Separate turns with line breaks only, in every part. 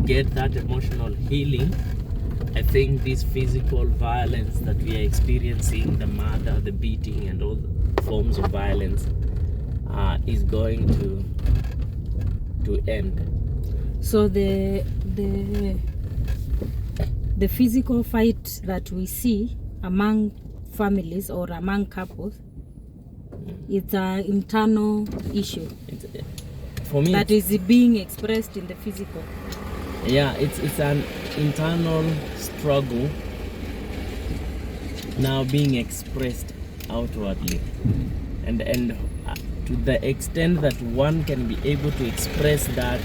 get that emotional healing, I think this physical violence that we are experiencing, the murder, the beating, and all the forms of violence, is going to end.
So the physical fight that we see among families or among couples, it's an internal issue.
For me,
that is being expressed in the physical.
Yeah, it's an internal struggle now being expressed outwardly, and to the extent that one can be able to express that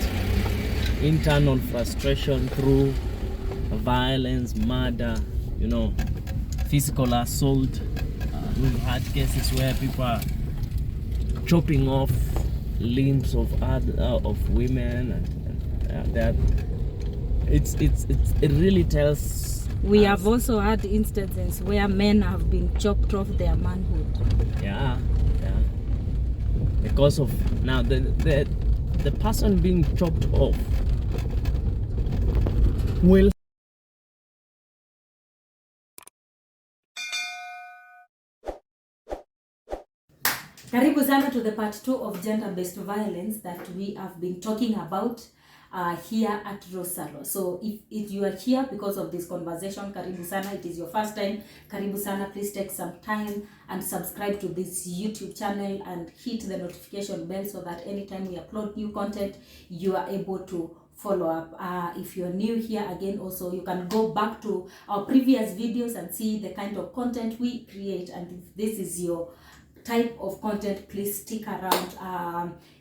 internal frustration through violence, murder, physical assault. We've had cases where people are chopping off limbs of women, and that it really tells.
We have also had instances where men have been chopped off their manhood.
Yeah. Because of now the person being chopped off will.
Karibu sana to the part 2 of gender-based violence that we have been talking about here at Tsalwas. So if you are here because of this conversation, karibu sana. It is your first time, karibu sana. Please take some time and subscribe to this YouTube channel and hit the notification bell so that anytime we upload new content, you are able to follow up. If you're new here, again, also you can go back to our previous videos and see the kind of content we create. And if this is your type of content, please stick around.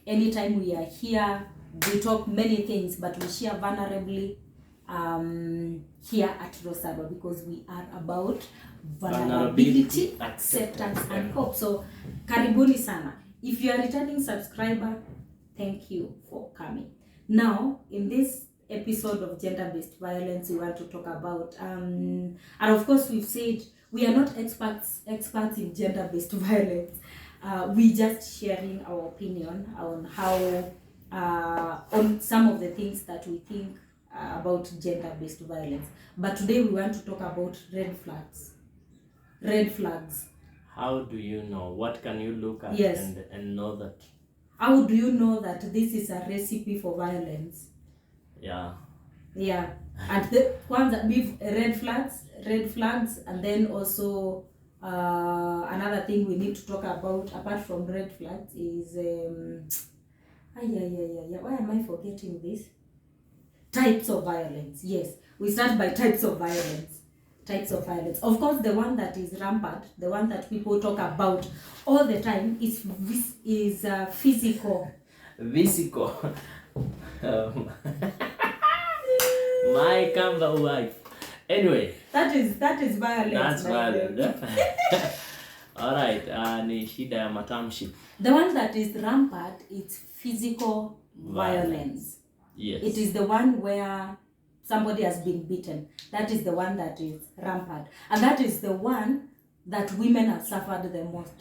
Anytime we are here, we talk many things, but we share vulnerably here at Tsalwas, because we are about vulnerability, acceptance, and hope. So karibuni sana. If you are a returning subscriber, thank you for coming. Now, in this episode of gender-based violence, we want to talk about and of course we've said we are not experts in gender-based violence. We just sharing our opinion on how on some of the things that we think about gender-based violence. But today we want to talk about red flags. Red flags.
How do you know? What can you look at?
Yes.
and know that?
How do you know that this is a recipe for violence?
Yeah.
And the ones that we've red flags, and then also another thing we need to talk about apart from red flags is why am I forgetting this? Types of violence. Yes, we start by types of violence. Of course, the one that is rampant, the one that people talk about all the time is physical.
My Canva wife. Anyway.
That is violence.
That's violence. All right. Ni shida ya matamshi.
The one that is rampant is physical violence.
Yes.
It is the one where somebody has been beaten. That is the one that is rampant. And that is the one that women have suffered the most.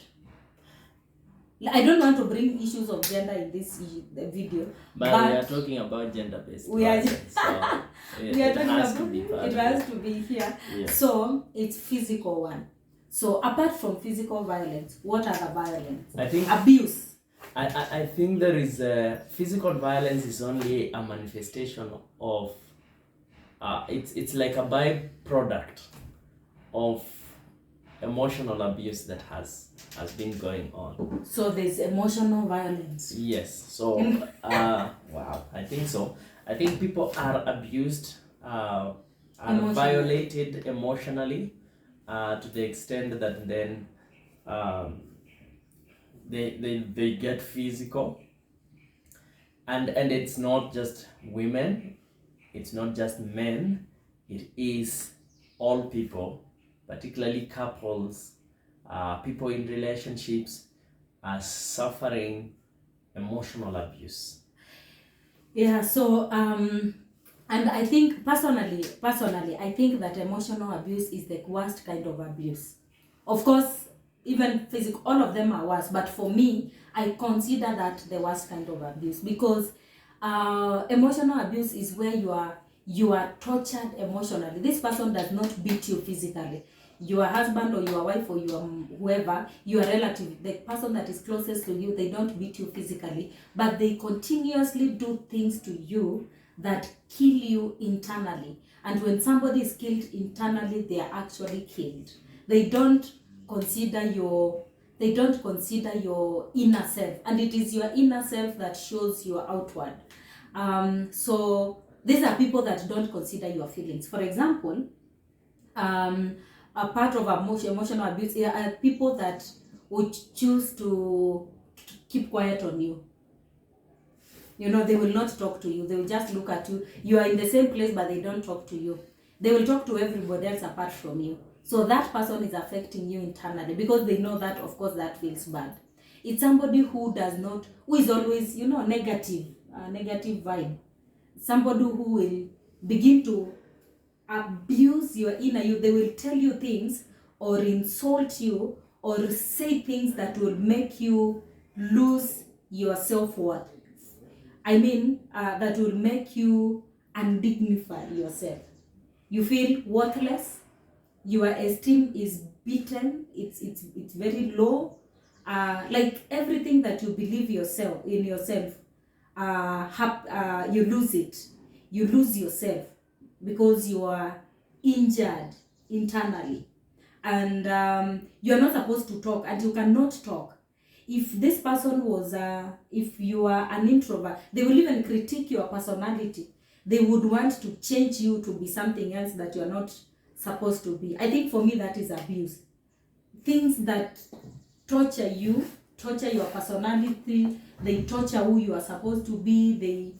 I don't want to bring issues of gender in this video.
But we are talking about gender-based violence. So it has to be here. Yes.
So it's physical one. So apart from physical violence, what are the violence?
I think
abuse.
I think there is physical violence is only a manifestation of it's like a byproduct of emotional abuse that has been going on.
So there's emotional violence.
Yes. So wow, I think so. I think people are abused, are violated emotionally to the extent that then they get physical, and it's not just women, it's not just men, it is all people, particularly couples, people in relationships are suffering emotional abuse.
Yeah, so and I think personally, I think that emotional abuse is the worst kind of abuse. Of course, even physical, all of them are worse. But for me, I consider that the worst kind of abuse, because emotional abuse is where you are tortured emotionally. This person does not beat you physically. Your husband or your wife or your whoever, your relative, the person that is closest to you, they don't beat you physically, but they continuously do things to you that kill you internally. And when somebody is killed internally, they are actually killed. They don't consider your inner self, and it is your inner self that shows your outward. So these are people that don't consider your feelings. For example, a part of emotional abuse are people that would choose to keep quiet on you. You know, they will not talk to you. They will just look at you. You are in the same place, but they don't talk to you. They will talk to everybody else apart from you. So that person is affecting you internally, because they know that, of course, that feels bad. It's somebody who is always, negative vibe. Somebody who will begin to abuse your inner you. They will tell you things or insult you or say things that will make you lose your self-worth. That will make you undignify yourself. You feel worthless. Your esteem is beaten. It's very low. Like everything that you believe yourself, you lose it. You lose yourself because you are injured internally, and you are not supposed to talk, and you cannot talk. If this person was if you are an introvert, they will even critique your personality. They would want to change you to be something else that you are not supposed to be. I think for me that is abuse. Things that torture you, torture your personality, they torture who you are supposed to be. They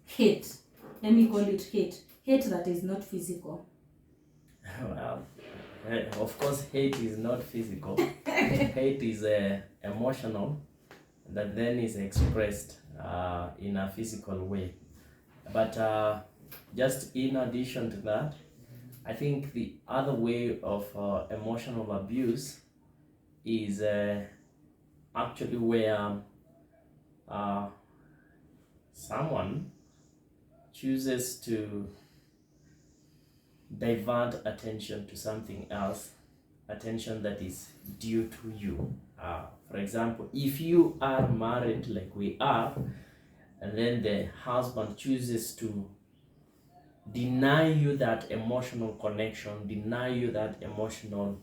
hate. Let me call it hate. Hate that is not physical.
Well, of course, hate is not physical. Hate is emotional, that then is expressed in a physical way. But just in addition to that, I think the other way of emotional abuse is actually where someone chooses to divert attention to something else, attention that is due to you. For example, if you are married like we are, and then the husband chooses to deny you that emotional connection, deny you that emotional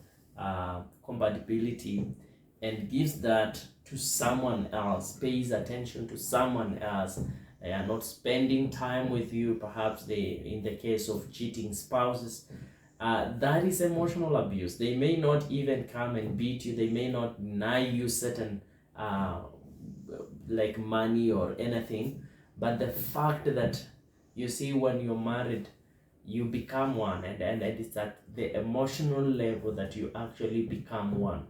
compatibility, and gives that to someone else, pays attention to someone else. They are not spending time with you. Perhaps in the case of cheating spouses, that is emotional abuse. They may not even come and beat you. They may not deny you certain like money or anything, but the fact that, you see, when you're married, you become one, and it's at the emotional level that you actually become one.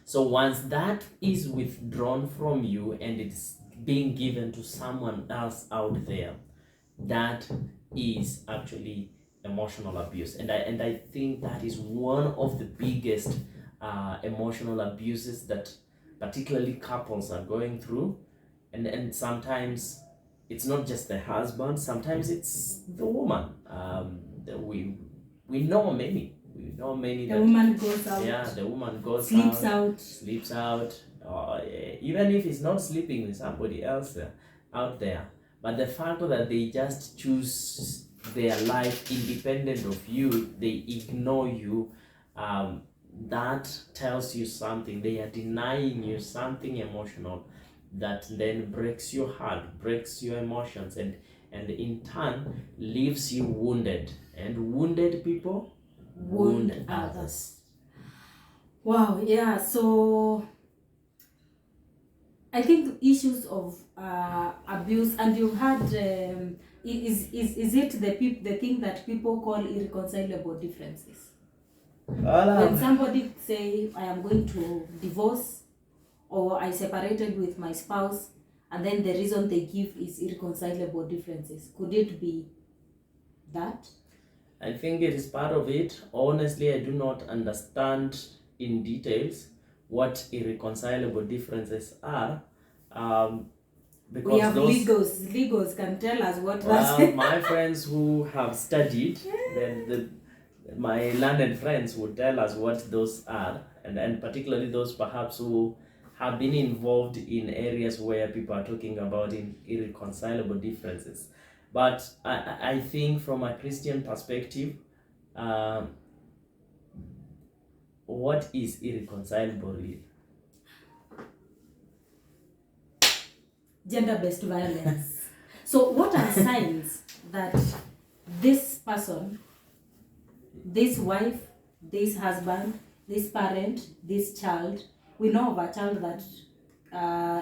So once that is withdrawn from you and it's being given to someone else out there, that is actually emotional abuse. And I think that is one of the biggest emotional abuses that particularly couples are going through. And sometimes it's not just the husband, sometimes it's the woman. We know many. We know many.
The woman goes out.
Yeah, the woman goes
sleeps
out, even if it's not sleeping with somebody else out there. But the fact that they just choose their life independent of you, they ignore you, that tells you something. They are denying you something emotional that then breaks your heart, breaks your emotions, and in turn leaves you wounded. And wounded people wound others.
Wow, yeah. So I think issues of abuse, and you've had is it the thing that people call irreconcilable differences? When somebody say, I am going to divorce, or I separated with my spouse, and then the reason they give is irreconcilable differences. Could it be that?
I think it is part of it. Honestly, I do not understand in details what irreconcilable differences are. because
we have
those
legals can tell us what
well,
that
my friends who have studied, my learned friends would tell us what those are, and particularly those perhaps who have been involved in areas where people are talking about irreconcilable differences. But I think from a Christian perspective, what is irreconcilable really?
Gender-based violence. So what are signs that this person, this wife, this husband, this parent, this child, we know of a child that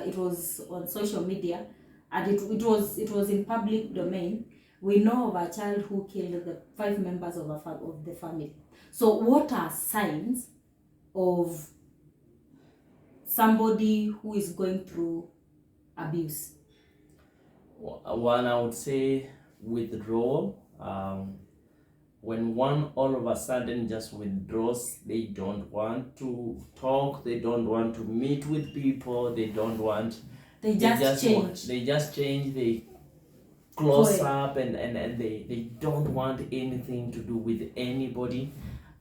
it was on social media and it was in public domain. We know of a child who killed the 5 members of the family. So what are signs of somebody who is going through abuse?
One, I would say withdrawal. When one all of a sudden just withdraws, they don't want to talk, they don't want to meet with people, they don't want,
they just
change, they close up and they don't want anything to do with anybody.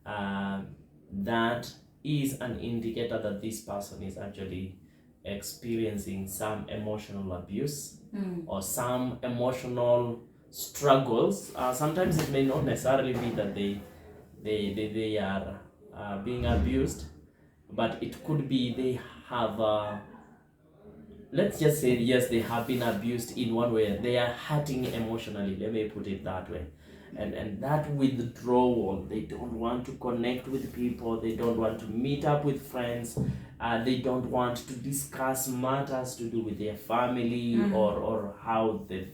That is an indicator that this person is actually experiencing some emotional abuse or some emotional struggles. Sometimes it may not necessarily be that they are being abused, but it could be they have let's just say yes, they have been abused in one way. They are hurting emotionally, let me put it that way. And that withdrawal, they don't want to connect with people, they don't want to meet up with friends, they don't want to discuss matters to do with their family or how the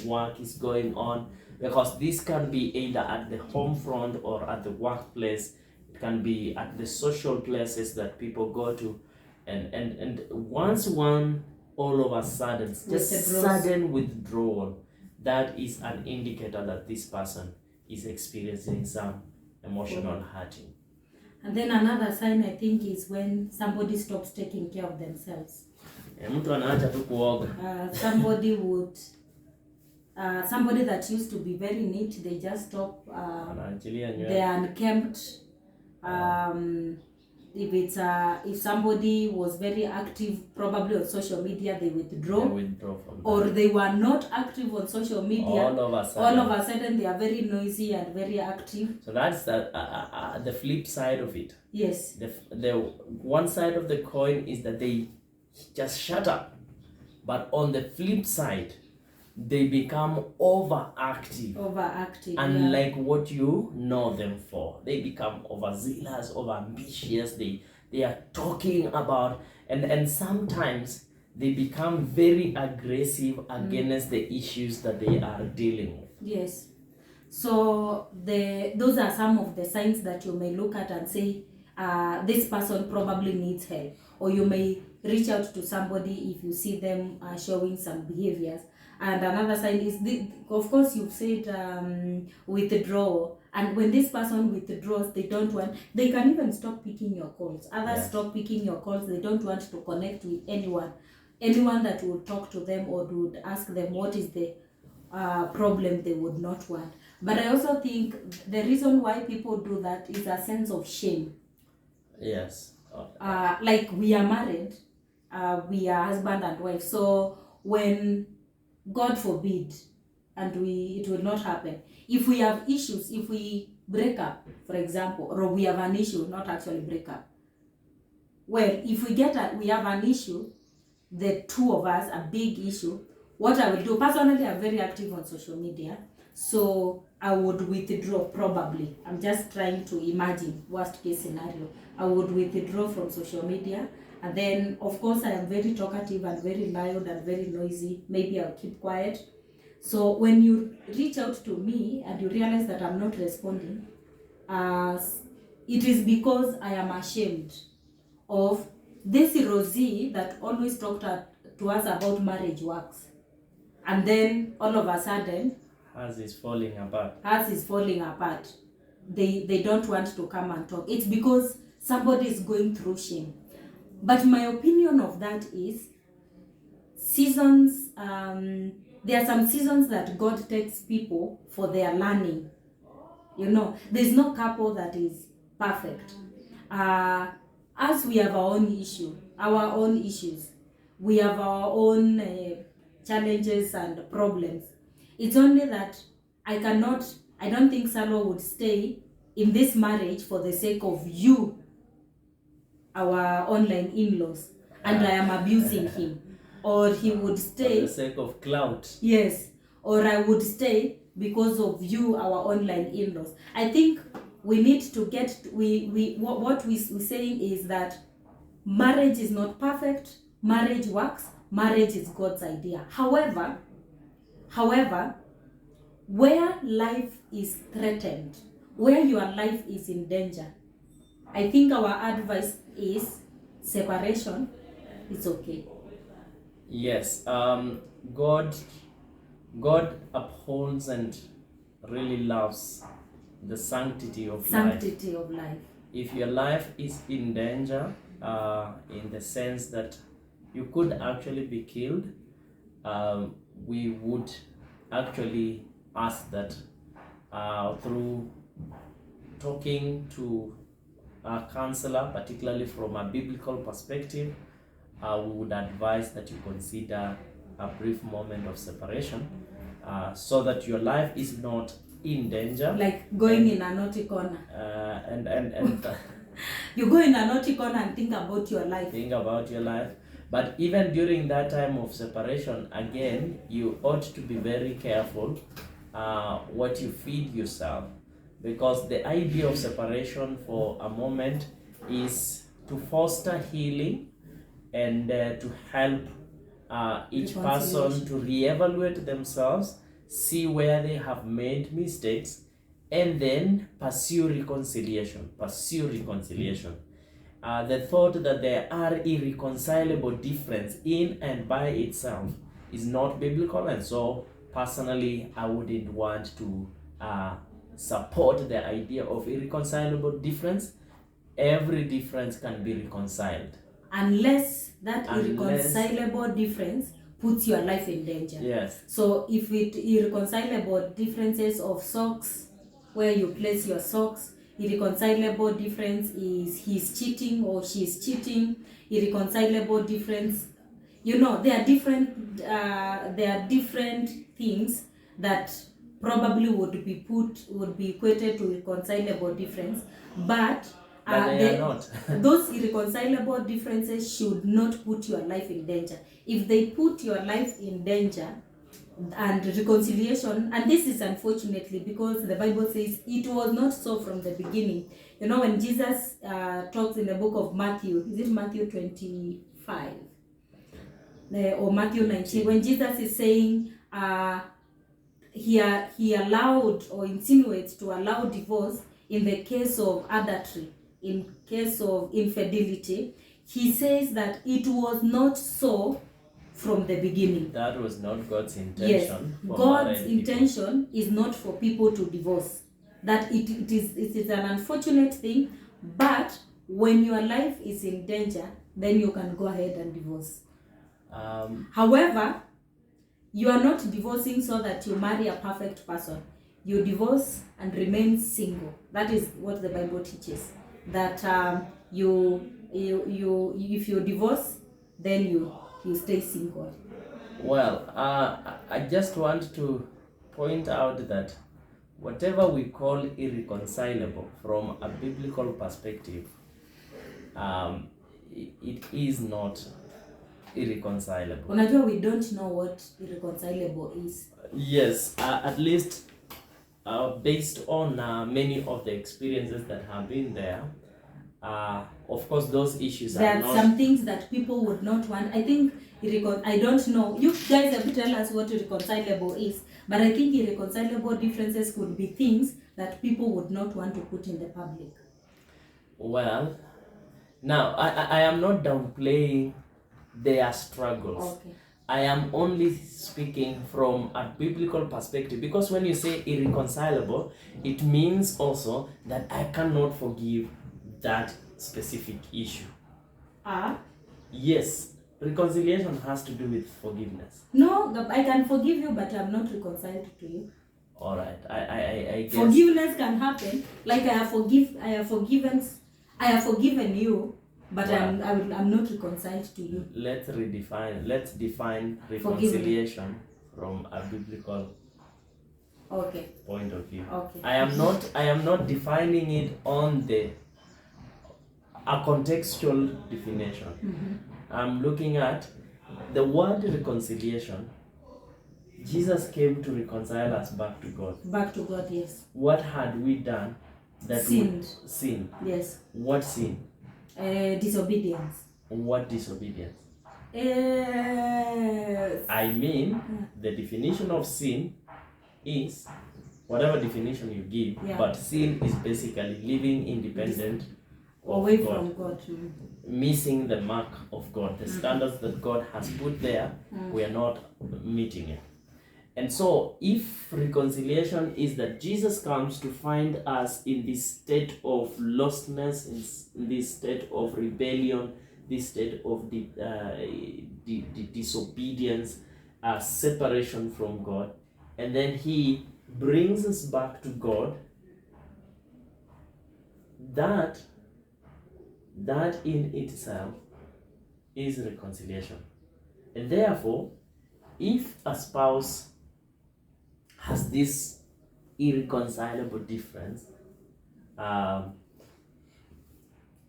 work is going on, because this can be either at the home front or at the workplace. It can be at the social places that people go to, and once one all of a sudden sudden withdrawal, that is an indicator that this person is experiencing some emotional hurting.
And then another sign I think is when somebody stops taking care of themselves.
Mtu anaacha tu kuoga.
Somebody that used to be very neat, they just stop. They are unkempt. If somebody was very active, probably on social media, they withdraw from that. Or they were not active on social media. All of a sudden, they are very noisy and very active.
So that's the flip side of it.
Yes.
The one side of the coin is that they just shut up, but on the flip side, they become overactive, unlike what you know them for. They become overzealous, overambitious. They are talking about, and sometimes they become very aggressive against the issues that they are dealing with.
Yes. So those are some of the signs that you may look at and say, this person probably needs help. Or you may reach out to somebody if you see them showing some behaviors. And another sign is, of course, you've said withdrawal. And when this person withdraws, they can even stop picking your calls. Others stop picking your calls. They don't want to connect with anyone that would talk to them or would ask them what is the problem they would not want. But I also think the reason why people do that is a sense of shame.
Yes.
Like we are married, we are husband and wife. So when God forbid, and it will not happen. If we have issues, if we break up, for example, or we have an issue, not actually break up. Well, if we have an issue, the two of us, a big issue, what I will do, personally, I'm very active on social media, so I would withdraw probably. I'm just trying to imagine worst case scenario. I would withdraw from social media. And then, of course, I am very talkative and very loud and very noisy. Maybe I'll keep quiet. So when you reach out to me and you realize that I'm not responding, it is because I am ashamed of this Rosie that always talked to us about marriage works. And then all of a sudden,
hers is falling apart.
They don't want to come and talk. It's because somebody is going through shame. But my opinion of that is, seasons, there are some seasons that God takes people for their learning. You know, there's no couple that is perfect. As we have our own issues, we have our own challenges and problems. It's only that I don't think Salo would stay in this marriage for the sake of you, our online in-laws, and I am abusing him. Or he would stay
for the sake of clout.
Yes, or I would stay because of you, our online in-laws. I think we need to get, what we're saying is that marriage is not perfect, marriage works, marriage is God's idea. However, where life is threatened, where your life is in danger, I think our advice is separation. It's okay.
Yes, God upholds and really loves the sanctity of life. If your life is in danger, in the sense that you could actually be killed, we would actually ask that through talking to a counselor, particularly from a biblical perspective, we would advise that you consider a brief moment of separation, so that your life is not in danger.
Like going in a naughty corner.
And
you go in a naughty corner and think about your life.
But even during that time of separation, again, you ought to be very careful what you feed yourself, because the idea of separation for a moment is to foster healing and to help each person to reevaluate themselves, see where they have made mistakes, and then pursue reconciliation. The thought that there are irreconcilable differences in and by itself is not biblical, and so personally I wouldn't want to support the idea of irreconcilable difference. Every difference can be reconciled.
Unless irreconcilable difference puts your life in danger.
Yes.
So if it irreconcilable differences of socks, where you place your socks, irreconcilable difference is he's cheating or she's cheating, irreconcilable difference, you know, there are different things that probably would be equated to irreconcilable difference, but
they are not.
Those irreconcilable differences should not put your life in danger. If they put your life in danger, and reconciliation, and this is unfortunately because the Bible says it was not so from the beginning. You know, when Jesus talks in the book of Matthew, is it Matthew 25 or Matthew 19, when Jesus is saying he allowed or insinuates to allow divorce in the case of adultery, in case of infidelity, he says that it was not so from the beginning.
That was not God's intention.
Yes, God's intention is not for people to divorce. That it is an unfortunate thing, but when your life is in danger, then you can go ahead and divorce. However, you are not divorcing so that you marry a perfect person. You divorce and remain single. That is what the Bible teaches. That if you divorce, then you stay single.
Well, I just want to point out that whatever we call irreconcilable from a biblical perspective, it is not irreconcilable.
Unajua, we don't know what irreconcilable is.
Yes, at least based on many of the experiences that have been there. Of course, those issues
there are some things that people would not want. I think I don't know. You guys have to tell us what irreconcilable is, but I think irreconcilable differences could be things that people would not want to put in the public.
Well, now I am not downplaying their struggles.
Okay.
I am only speaking from a biblical perspective, because when you say irreconcilable, it means also that I cannot forgive that specific issue.
Ah?
Yes, reconciliation has to do with forgiveness.
No, I can forgive you, but I'm not reconciled to you.
All right, I guess
Forgiveness can happen. Like I have forgiven you, but
Well,
I'm not reconciled to you.
let's define reconciliation from a biblical
Okay.
point of view.
Okay.
I am not defining it on a contextual definition. I'm looking at the word reconciliation. Jesus came to reconcile us back to God.
Back to God, yes.
What had we done that
Sinned.
Sin?
Yes.
What sin?
Disobedience.
What disobedience?
Yes.
I mean, the definition of sin is whatever definition you give,
Yeah.
but sin is basically living independent of
Away
God,
from God.
missing the mark of God, the standards that God has put there. We are not meeting it. And so, if reconciliation is that Jesus comes to find us in this state of lostness, in this state of rebellion, this state of disobedience, separation from God, and then He brings us back to God, that in itself is reconciliation. And therefore, if a spouse has this irreconcilable difference,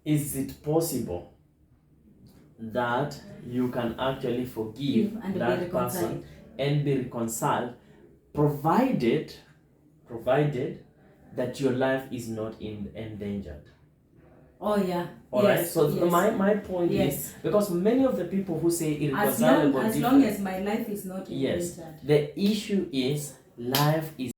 is it possible that you can actually forgive
and
that person and be reconciled, provided that your life is not endangered?
Oh yeah.
All
yes,
right. So
yes.
my point is, because many of the people who say
as
irreconcilable
long as my life is not
yes,
endangered.
the issue is life is